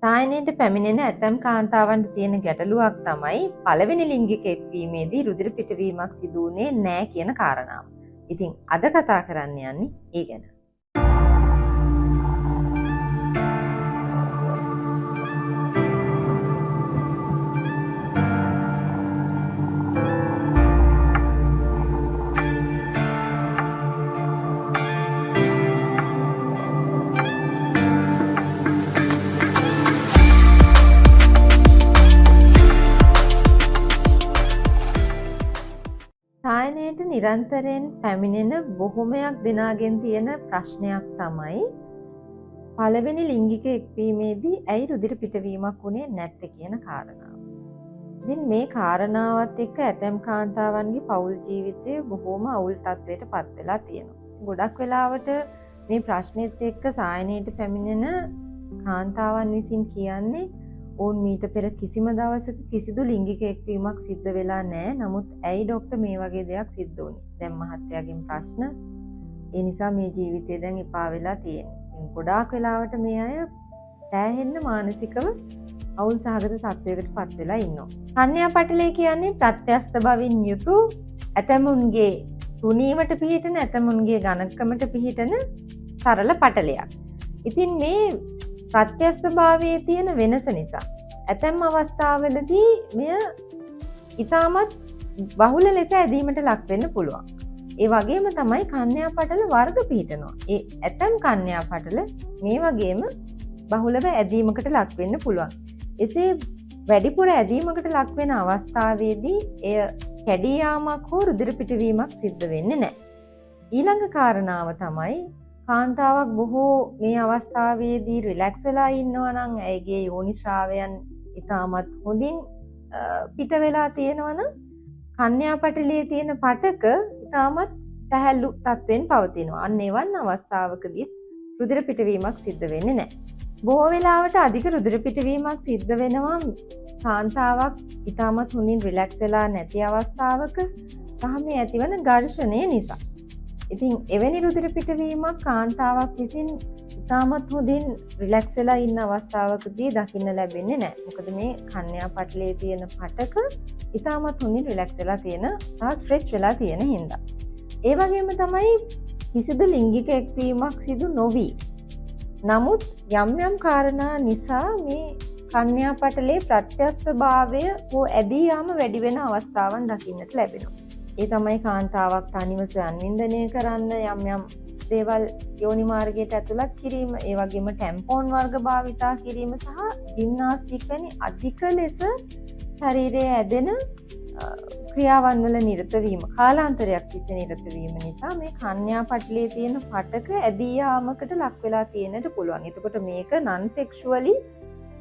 සායනයට පැමිණෙන ඇතැම් කාන්තාවන්ට තියෙන ගැටලුවක් තමයි පළවෙනි ලිංගික එක්වීමේදී රුධිර පිටවීමක් සිදු වුණේ නැහැ කියන කාරණාව. ඉතින් අද කතා කරන්න යන්නේ ඒ ගැන. සායනයට නිරන්තරයෙන් පැමිණෙන බොහොමයක් දෙනාගෙන් තියෙන ප්‍රශ්නයක් තමයි පළවෙනි ලිංගික එක්වීමේදී ඇයි රුධිර පිටවීමක් වුණේ නැත්තේ කියන කාරණාව. ඉතින් මේ කාරණාවත් එක්ක ඇතැම් කාන්තාවන්ගේ පෞල් ජීවිතය බොහොම අවුල් තත්ත්වයට පත් වෙලා තියෙනවා. ගොඩක් වෙලාවට මේ ප්‍රශ්නෙත් එක්ක සායනයට පැමිණෙන කාන්තාවන් විසින් කියන්නේ ඔවුන් මීට පෙර කිසිම දවසක කිසිදු ලිංගික එක්වීමක් සිද්ධ වෙලා නැහැ. නමුත් ඇයි ડોක්ටර් මේ වගේ දෙයක් සිද්ධ වුනේ? දැන් මහත්තයාගෙන් ප්‍රශ්න. ඒ නිසා මේ ජීවිතේ දැන් එපා වෙලා තියෙනවා. ගොඩාක් වෙලාවට මේ අය සෑහෙන්න මානසිකව අවුල් සහගත තත්ත්වයකට පත් වෙලා ඉන්නවා. කන්‍යා පටලය කියන්නේ ප්‍රත්‍යස්ත බවින් යුතු ඇතමුන්ගේ තුනීමට පිහිටන ඇතමුන්ගේ ඝනකමට පිහිටන සරල පටලයක්. ඉතින් මේ ප්‍රත්‍යස්තභාවයේ තියෙන වෙනස නිසා ඇතැම් අවස්ථාවලදී මෙය ඉතාමත් බහුල ලෙස ඇදීමට ලක් වෙන්න පුළුවන්. ඒ වගේම තමයි කන්‍යා පටල වර්ග පිහිටනවා. ඒ ඇතැම් කන්‍යා පටල මේ වගේම බහුලව ඇදීමකට ලක් වෙන්න පුළුවන්. එසේ වැඩිපුර ඇදීමකට ලක් වෙන අවස්ථාවේදී එය කැඩී යාමක් හෝ රුධිර පිටවීමක් සිද්ධ වෙන්නේ නැහැ. ඊළඟ කාරණාව තමයි කාන්තාවක් බොහෝ මේ අවස්ථාවේදී රිලැක්ස් වෙලා ඉන්නවා නම් ඇයගේ යෝනි ශ්‍රාවයන් ඉතාමත් හොඳින් පිට වෙලා තියෙනවා නම් කන්‍යා පටලයේ තියෙන පටක ඉතාමත් සැහැල්ලු තත්වෙන් පවතිනවා. අන්න එවන් අවස්ථාවකදී රුධිර පිටවීමක් සිද්ධ වෙන්නේ නැහැ. බොහෝ වෙලාවට අධික රුධිර පිටවීමක් සිද්ධ වෙනවා කාන්තාවක් ඉතාමත් හොඳින් රිලැක්ස් වෙලා නැති අවස්ථාවක සහ මේ ඇතිවන ඝර්ෂණය නිසා. ඉතින් එවැනි රුධිර පිටවීමක් කාන්තාවක් විසින් ඉතාමත් හොඳින් රිලැක්ස් වෙලා ඉන්න අවස්ථාවකදී දකින්න ලැබෙන්නේ නැහැ. මොකද මේ කන්‍යා පටලයේ තියෙන පටක ඉතාමත් හොඳින් රිලැක්ස් වෙලා තියෙන සහ ස්ට්‍රෙච් වෙලා තියෙන හින්දා. ඒ වගේම තමයි කිසිදු ලිංගික එක්වීමක් සිදු නොවි. නමුත් යම් යම් කාරණා නිසා මේ කන්‍යා පටලයේ ප්‍රත්‍යස්තභාවය හෝ ඇදී යාම වැඩි වෙන අවස්ථාවන් දකින්නට ලැබෙනවා. ඒ තමයි කාන්තාවක් තනිව ස්වයංවින්දනය කරන්න යම් යම් දේවල් යෝනි මාර්ගයට ඇතුළත් කිරීම, ඒ වගේම ටැම්පෝන් වර්ග භාවිතා කිරීම සහ ජිම්නාස්ටික් වැනි අධික ලෙස ශරීරයේ ඇදෙන ක්‍රියාවන් වල නිරත වීම, කාලාන්තරයක් තිස්සේ නිරත වීම නිසා මේ කන්‍යා පටලයේ තියෙන පටක ඇදී යාමකට ලක් වෙලා තියෙන්නට පුළුවන්. එතකොට මේක non sexually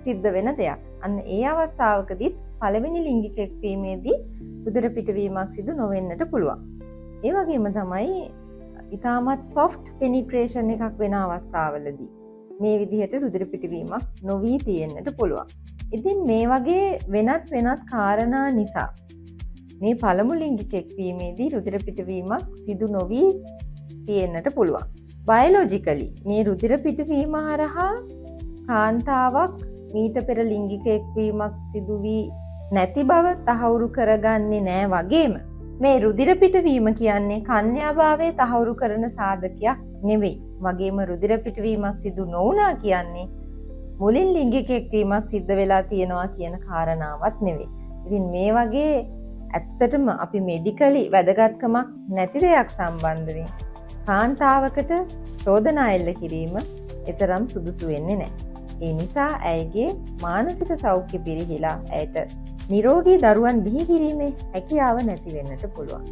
සිද්ධ වෙන දෙයක්. අන්න ඒ අවස්ථාවකදී පළවෙනි ලිංගික එක්වීමේදී රුධිර පිටවීමක් සිදු නොවෙන්නට පුළුවන්. ඒ වගේම තමයි ඉතාමත් soft penetration එකක් වෙන අවස්ථාවලදී මේ විදිහට රුධිර පිටවීමක් නොවී තියෙන්නට පුළුවන්. ඉතින් මේ වගේ වෙනත් කාරණා නිසා මේ පළමු ලිංගික එක්වීමේදී රුධිර පිටවීමක් සිදු නොවී තියෙන්නට පුළුවන්. බයොලොජිකලි මේ රුධිර පිටවීම හරහා කාන්තාවක් මීට පෙර ලිංගික එක්වීමක් සිදු වී නැති බව තහවුරු කරගන්නේ නෑ. වගේම මේ රුධිර පිටවීම කියන්නේ කන්‍යාභාවය තහවුරු කරන සාධකයක් නෙවෙයි. වගේම රුධිර පිටවීමක් සිදු නොවුණා කියන්නේ මුලින් ලිංගික එක්වීමක් සිද්ධ වෙලා තියෙනවා කියන කාරණාවක් නෙවෙයි. ඉතින් මේ වගේ ඇත්තටම අපි මෙඩිකලි වැදගත්කමක් නැති දෙයක් සම්බන්ධයෙන් කාන්තාවකට චෝදනා එල්ල කිරීම එතරම් සුදුසු වෙන්නේ නැහැ. ඒ නිසා ඇයගේ මානසික සෞඛ්‍ය පිරිහිලා ඇයට නිරෝගී දරුවන් බිහි කිරීමේ හැකියාව නැති වෙන්නට පුළුවන්.